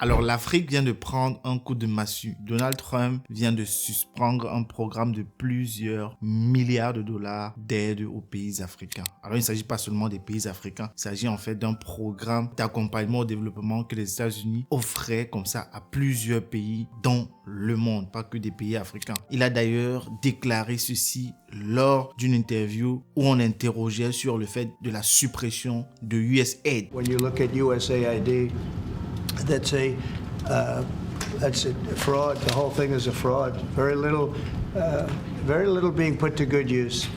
Alors, l'Afrique vient de prendre un coup de massue. Donald Trump vient de suspendre un programme de plusieurs milliards de dollars d'aide aux pays africains. Alors, il ne s'agit pas seulement des pays africains, il s'agit en fait d'un programme d'accompagnement au développement que les États-Unis offraient comme ça à plusieurs pays dans le monde, pas que des pays africains. Il a d'ailleurs déclaré ceci lors d'une interview où on interrogeait sur le fait de la suppression de USAID. When you look at USAID, that's a fraud. The whole thing is a fraud. Very little being put to good use.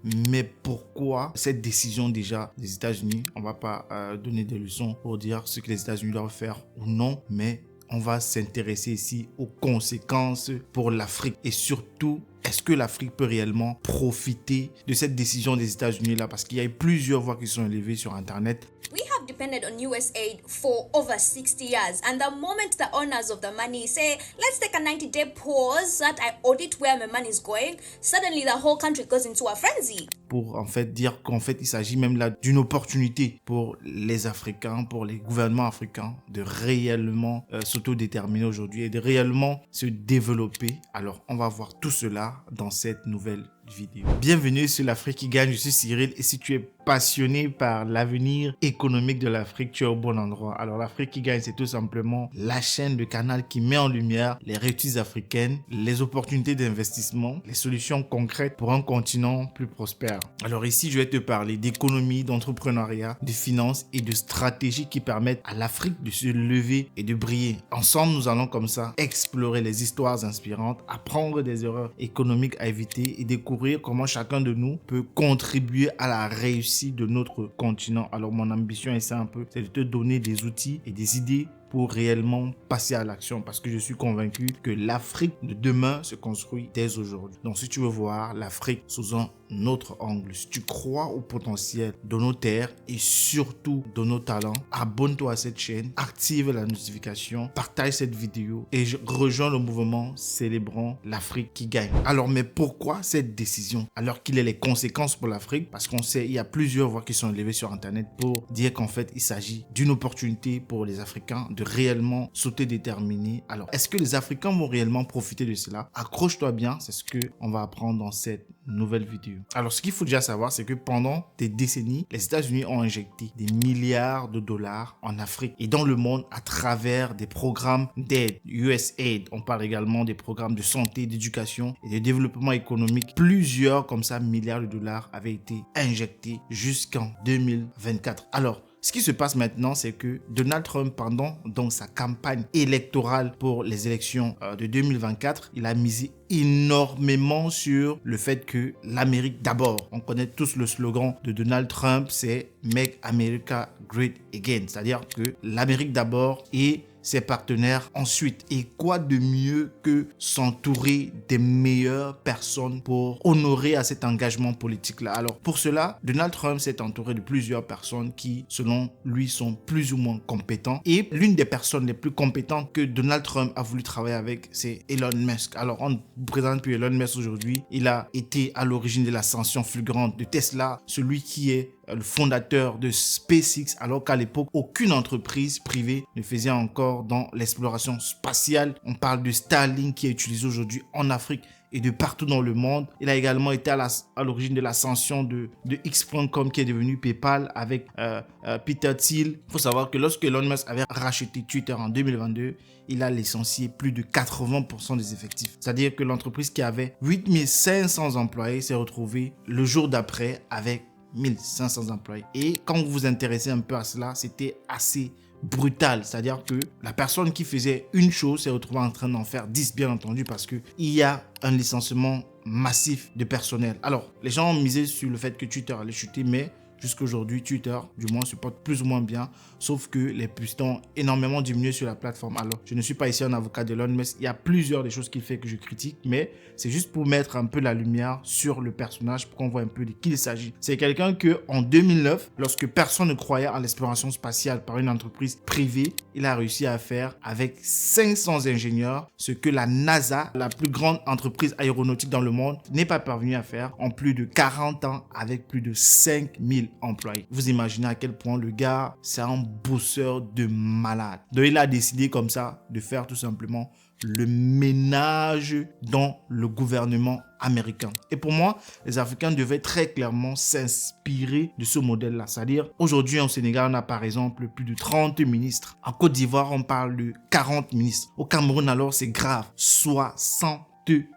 Mais pourquoi cette décision déjà des États-Unis? On va pas donner des leçons pour dire ce que les États-Unis doivent faire ou non, mais on va s'intéresser ici aux conséquences pour l'Afrique et surtout, est-ce que l'Afrique peut réellement profiter de cette décision des États-Unis là? Parce qu'il y a eu plusieurs voix qui sont élevées sur Internet. We have depended on USAID for over 60 years, and the moment the owners of the money say, let's take a 90-day pause that I audit where my money is going, suddenly the whole country goes into a frenzy. Pour en fait dire qu'en fait il s'agit même là d'une opportunité pour les Africains, pour les gouvernements africains de réellement s'autodéterminer aujourd'hui et de réellement se développer. Alors on va voir tout cela dans cette nouvelle vidéo. Bienvenue sur l'Afrique qui gagne, je suis Cyril et si tu es passionné par l'avenir économique de l'Afrique, tu es au bon endroit. Alors l'Afrique qui gagne, c'est tout simplement la chaîne, le canal qui met en lumière les réussites africaines, les opportunités d'investissement, les solutions concrètes pour un continent plus prospère. Alors ici, je vais te parler d'économie, d'entrepreneuriat, de finances et de stratégies qui permettent à l'Afrique de se lever et de briller. Ensemble, nous allons comme ça explorer les histoires inspirantes, apprendre des erreurs économiques à éviter et découvrir comment chacun de nous peut contribuer à la réussite de notre continent. Alors mon ambition est simple, c'est de te donner des outils et des idées pour réellement passer à l'action parce que je suis convaincu que l'Afrique de demain se construit dès aujourd'hui. Donc si tu veux voir l'Afrique sous un autre angle, si tu crois au potentiel de nos terres et surtout de nos talents, abonne-toi à cette chaîne, active la notification, partage cette vidéo et rejoins le mouvement célébrant l'Afrique qui gagne. Alors mais pourquoi cette décision alors qu'il y a les conséquences pour l'Afrique? Parce qu'on sait, il y a plusieurs voix qui sont élevées sur Internet pour dire qu'en fait il s'agit d'une opportunité pour les Africains de réellement sauter déterminé. Alors, est-ce que les Africains vont réellement profiter de cela? Accroche-toi bien, c'est ce qu'on va apprendre dans cette nouvelle vidéo. Alors, ce qu'il faut déjà savoir, c'est que pendant des décennies, les États-Unis ont injecté des milliards de dollars en Afrique et dans le monde à travers des programmes d'aide, USAID. On parle également des programmes de santé, d'éducation et de développement économique. Plusieurs, comme ça, milliards de dollars avaient été injectés jusqu'en 2024. Alors, ce qui se passe maintenant, c'est que Donald Trump, pendant donc sa campagne électorale pour les élections de 2024, il a misé énormément sur le fait que l'Amérique d'abord. On connaît tous le slogan de Donald Trump, c'est Make America Great Again, c'est-à-dire que l'Amérique d'abord et ses partenaires ensuite. Et quoi de mieux que s'entourer des meilleures personnes pour honorer à cet engagement politique-là. Alors pour cela, Donald Trump s'est entouré de plusieurs personnes qui, selon lui, sont plus ou moins compétents. Et l'une des personnes les plus compétentes que Donald Trump a voulu travailler avec, c'est Elon Musk. Alors on présente plus Elon Musk aujourd'hui. Il a été à l'origine de l'ascension fulgurante de Tesla, celui qui est le fondateur de SpaceX, alors qu'à l'époque, aucune entreprise privée ne faisait encore dans l'exploration spatiale. On parle de Starlink qui est utilisé aujourd'hui en Afrique et de partout dans le monde. Il a également été à l'origine de l'ascension de X.com qui est devenu PayPal avec Peter Thiel. Il faut savoir que lorsque Elon Musk avait racheté Twitter en 2022, il a licencié plus de 80% des effectifs. C'est-à-dire que l'entreprise qui avait 8500 employés s'est retrouvée le jour d'après avec 1500 employés. Et quand vous vous intéressez un peu à cela, c'était assez brutal. C'est-à-dire que la personne qui faisait une chose s'est retrouvée en train d'en faire 10, bien entendu, parce qu'il y a un licenciement massif de personnel. Alors, les gens ont misé sur le fait que Twitter allait chuter, mais jusqu'à aujourd'hui, Twitter, du moins, se porte plus ou moins bien, sauf que les pistons ont énormément diminué sur la plateforme. Alors, je ne suis pas ici un avocat d'Elon Musk. Il y a plusieurs des choses qu'il fait que je critique, mais c'est juste pour mettre un peu la lumière sur le personnage, pour qu'on voit un peu de qui il s'agit. C'est quelqu'un que, en 2009, lorsque personne ne croyait à l'exploration spatiale par une entreprise privée, il a réussi à faire avec 500 ingénieurs ce que la NASA, la plus grande entreprise aéronautique dans le monde, n'est pas parvenue à faire en plus de 40 ans avec plus de 5000 employés. Vous imaginez à quel point le gars, c'est un bosseur de malade. Donc il a décidé comme ça de faire tout simplement le ménage dans le gouvernement américain. Et pour moi, les Africains devaient très clairement s'inspirer de ce modèle-là. C'est-à-dire, aujourd'hui, au Sénégal, on a par exemple plus de 30 ministres. En Côte d'Ivoire, on parle de 40 ministres. Au Cameroun, alors, c'est grave. 60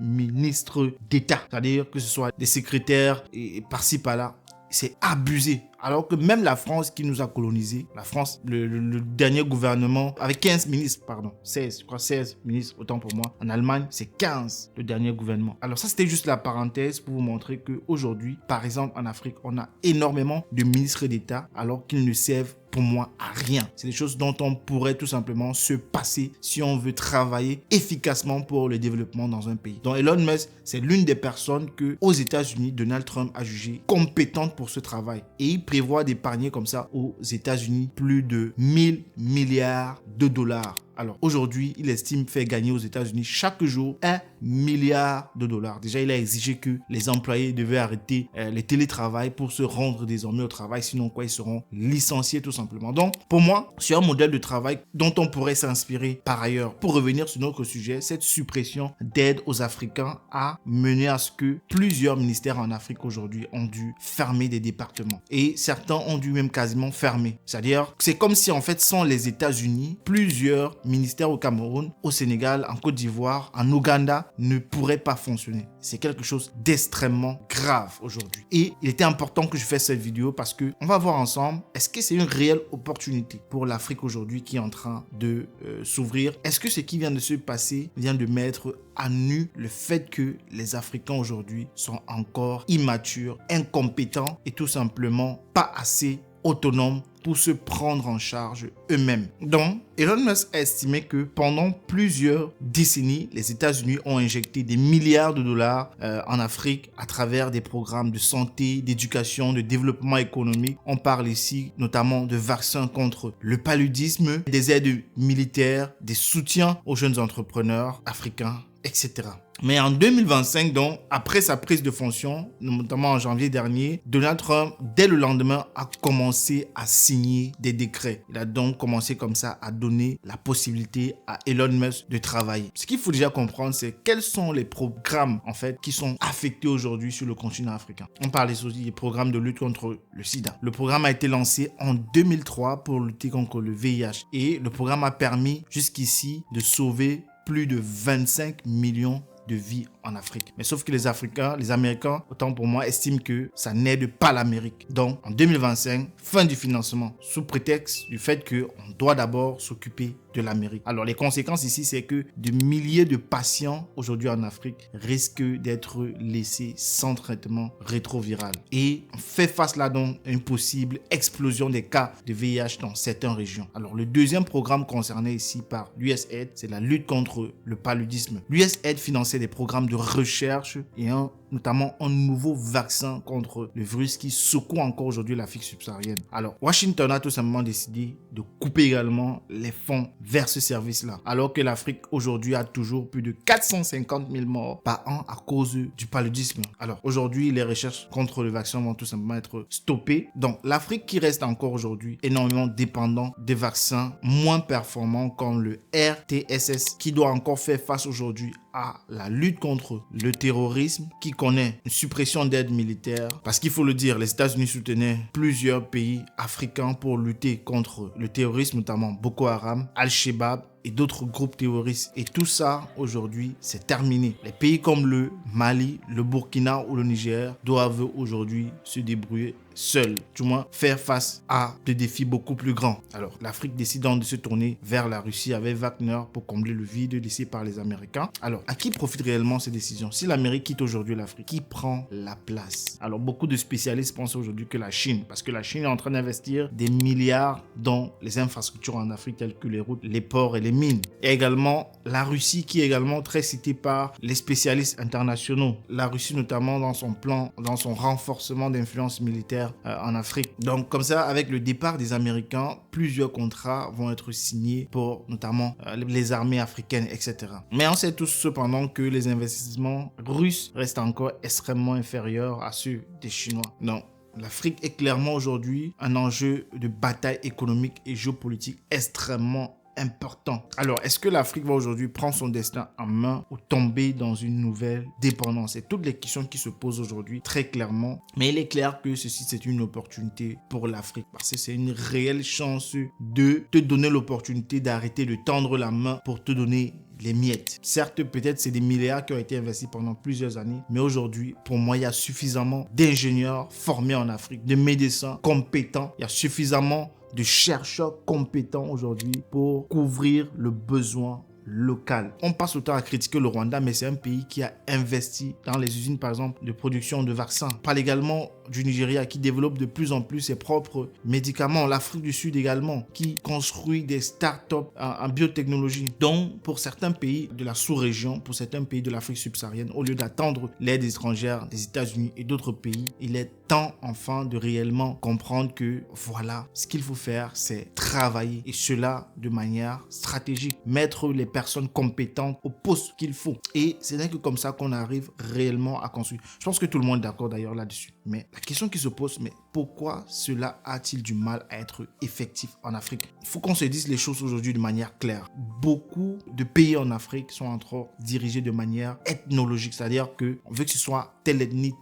ministres d'État. C'est-à-dire que ce soit des secrétaires et par-ci, par-là. C'est abusé. Alors que même la France qui nous a colonisés, la France, le dernier gouvernement, avec 15 ministres, 16 ministres, autant pour moi. En Allemagne, c'est 15, le dernier gouvernement. Alors ça, c'était juste la parenthèse pour vous montrer qu'aujourd'hui, par exemple, en Afrique, on a énormément de ministres d'État alors qu'ils ne servent pour moi à rien. C'est des choses dont on pourrait tout simplement se passer si on veut travailler efficacement pour le développement dans un pays. Donc Elon Musk, c'est l'une des personnes que aux États-Unis, Donald Trump a jugé compétente pour ce travail. Et il prévoit d'épargner comme ça aux États-Unis plus de 1000 milliards de dollars. Alors aujourd'hui, il estime faire gagner aux États-Unis chaque jour 1 milliard de dollars. Déjà, il a exigé que les employés devaient arrêter le télétravail pour se rendre désormais au travail. Sinon, ils seront licenciés tout simplement. Donc, pour moi, c'est un modèle de travail dont on pourrait s'inspirer par ailleurs. Pour revenir sur notre sujet, cette suppression d'aide aux Africains a mené à ce que plusieurs ministères en Afrique aujourd'hui ont dû fermer des départements. Et certains ont dû même quasiment fermer. C'est-à-dire, c'est comme si en fait, sans les États-Unis, plusieurs ministères au Cameroun, au Sénégal, en Côte d'Ivoire, en Ouganda ne pourraient pas fonctionner. C'est quelque chose d'extrêmement grave aujourd'hui. Et il était important que je fasse cette vidéo parce que on va voir ensemble, est-ce que c'est une réelle opportunité pour l'Afrique aujourd'hui qui est en train de s'ouvrir? Est-ce que ce qui vient de se passer vient de mettre à nu le fait que les Africains aujourd'hui sont encore immatures, incompétents et tout simplement pas assez autonomes pour se prendre en charge eux-mêmes. Donc, Elon Musk a estimé que pendant plusieurs décennies, les États-Unis ont injecté des milliards de dollars en Afrique à travers des programmes de santé, d'éducation, de développement économique. On parle ici notamment de vaccins contre le paludisme, des aides militaires, des soutiens aux jeunes entrepreneurs africains, etc. Mais en 2025, donc, après sa prise de fonction, notamment en janvier dernier, Donald Trump, dès le lendemain, a commencé à signer des décrets. Il a donc commencé comme ça à donner la possibilité à Elon Musk de travailler. Ce qu'il faut déjà comprendre, c'est quels sont les programmes, en fait, qui sont affectés aujourd'hui sur le continent africain. On parle aussi des programmes de lutte contre le sida. Le programme a été lancé en 2003 pour lutter contre le VIH. Et le programme a permis jusqu'ici de sauver plus de 25 millions de vies en Afrique. Mais sauf que les Africains, les Américains, autant pour moi, estiment que ça n'aide pas l'Amérique. Donc, en 2025, fin du financement, sous prétexte du fait qu'on doit d'abord s'occuper de l'Amérique. Alors, les conséquences ici, c'est que de milliers de patients aujourd'hui en Afrique risquent d'être laissés sans traitement rétroviral. Et on fait face là donc à une possible explosion des cas de VIH dans certaines régions. Alors, le deuxième programme concerné ici par l'USAID, c'est la lutte contre le paludisme. L'USAID finançait des programmes de recherche et notamment un nouveau vaccin contre le virus qui secoue encore aujourd'hui l'Afrique subsaharienne. Alors, Washington a tout simplement décidé de couper également les fonds vers ce service-là, alors que l'Afrique aujourd'hui a toujours plus de 450 000 morts par an à cause du paludisme. Alors, aujourd'hui, les recherches contre le vaccin vont tout simplement être stoppées. Donc, l'Afrique qui reste encore aujourd'hui énormément dépendant des vaccins moins performants comme le RTSS, qui doit encore faire face aujourd'hui à la lutte contre le terrorisme, qui connaît une suppression d'aide militaire, parce qu'il faut le dire, les États-Unis soutenaient plusieurs pays africains pour lutter contre le terrorisme, notamment Boko Haram, Al-Shabaab et d'autres groupes terroristes. Et tout ça, aujourd'hui, c'est terminé. Les pays comme le Mali, le Burkina ou le Niger doivent aujourd'hui se débrouiller seuls, du moins faire face à des défis beaucoup plus grands. Alors, l'Afrique décide donc de se tourner vers la Russie avec Wagner pour combler le vide laissé par les Américains. Alors, à qui profitent réellement ces décisions? Si l'Amérique quitte aujourd'hui l'Afrique, qui prend la place? Alors, beaucoup de spécialistes pensent aujourd'hui que la Chine, parce que la Chine est en train d'investir des milliards dans les infrastructures en Afrique telles que les routes, les ports et les mines. Et également la Russie qui est également très citée par les spécialistes internationaux. La Russie notamment dans son plan, dans son renforcement d'influence militaire en Afrique. Donc comme ça, avec le départ des Américains, plusieurs contrats vont être signés pour notamment les armées africaines, etc. Mais on sait tous cependant que les investissements russes restent encore extrêmement inférieurs à ceux des Chinois. Donc L'Afrique est clairement aujourd'hui un enjeu de bataille économique et géopolitique extrêmement important. Alors, est-ce que l'Afrique va aujourd'hui prendre son destin en main ou tomber dans une nouvelle dépendance? C'est toutes les questions qui se posent aujourd'hui très clairement. Mais il est clair que ceci, c'est une opportunité pour l'Afrique parce que c'est une réelle chance de te donner l'opportunité d'arrêter de tendre la main pour te donner les miettes. Certes, peut-être c'est des milliards qui ont été investis pendant plusieurs années, mais aujourd'hui, pour moi, il y a suffisamment d'ingénieurs formés en Afrique, de médecins compétents. Il y a suffisamment de chercheurs compétents aujourd'hui pour couvrir le besoin local. On passe autant à critiquer le Rwanda, mais c'est un pays qui a investi dans les usines, par exemple, de production de vaccins. On parle également du Nigeria qui développe de plus en plus ses propres médicaments. L'Afrique du Sud également qui construit des startups en biotechnologie. Donc, pour certains pays de la sous-région, pour certains pays de l'Afrique subsaharienne, au lieu d'attendre l'aide étrangère des États-Unis et d'autres pays, il est temps enfin de réellement comprendre que voilà, ce qu'il faut faire, c'est travailler et cela de manière stratégique. Mettre les personnes compétentes au poste qu'il faut. Et ce n'est que comme ça qu'on arrive réellement à construire. Je pense que tout le monde est d'accord d'ailleurs là-dessus. Mais la question qui se pose, mais pourquoi cela a-t-il du mal à être effectif en Afrique? Il faut qu'on se dise les choses aujourd'hui de manière claire. Beaucoup de pays en Afrique sont encore dirigés de manière ethnologique, c'est-à-dire qu'on veut que ce soit telle ethnie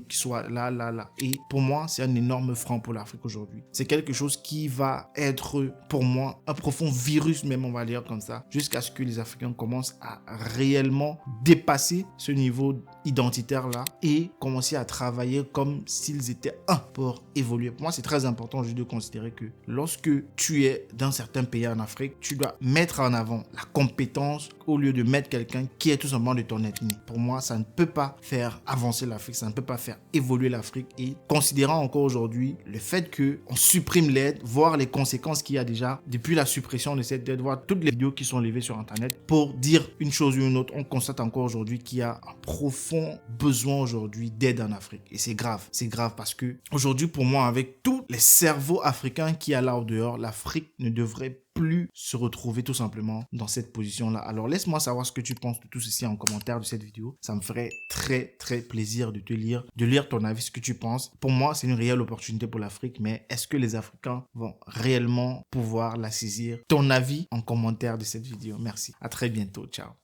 qui soit là. Et pour moi, c'est un énorme frein pour l'Afrique aujourd'hui. C'est quelque chose qui va être, pour moi, un profond virus même, on va dire comme ça, jusqu'à ce que les Africains commencent à réellement dépasser ce niveau identitaire-là et commencer à travailler comme s'ils étaient un pour évoluer. Pour moi, c'est très important aujourd'hui de considérer que lorsque tu es dans certains pays en Afrique, tu dois mettre en avant la compétence au lieu de mettre quelqu'un qui est tout simplement de ton ethnie. Pour moi, ça ne peut pas faire avancer l'Afrique, ça ne peut pas faire évoluer l'Afrique. Et considérant encore aujourd'hui le fait qu'on supprime l'aide, voir les conséquences qu'il y a déjà depuis la suppression de cette aide, voir toutes les vidéos qui sont levées sur Internet pour dire une chose ou une autre, on constate encore aujourd'hui qu'il y a un profond besoin aujourd'hui d'aide en Afrique. Et c'est grave parce que aujourd'hui, pour moi, avec tous les cerveaux africains qu'il y a là au dehors, l'Afrique ne devrait plus se retrouver tout simplement dans cette position-là. Alors laisse-moi savoir ce que tu penses de tout ceci en commentaire de cette vidéo. Ça me ferait très plaisir de te lire, de lire ton avis, ce que tu penses. Pour moi, c'est une réelle opportunité pour l'Afrique, mais est-ce que les Africains vont réellement pouvoir la saisir? Ton avis en commentaire de cette vidéo. Merci. À très bientôt. Ciao.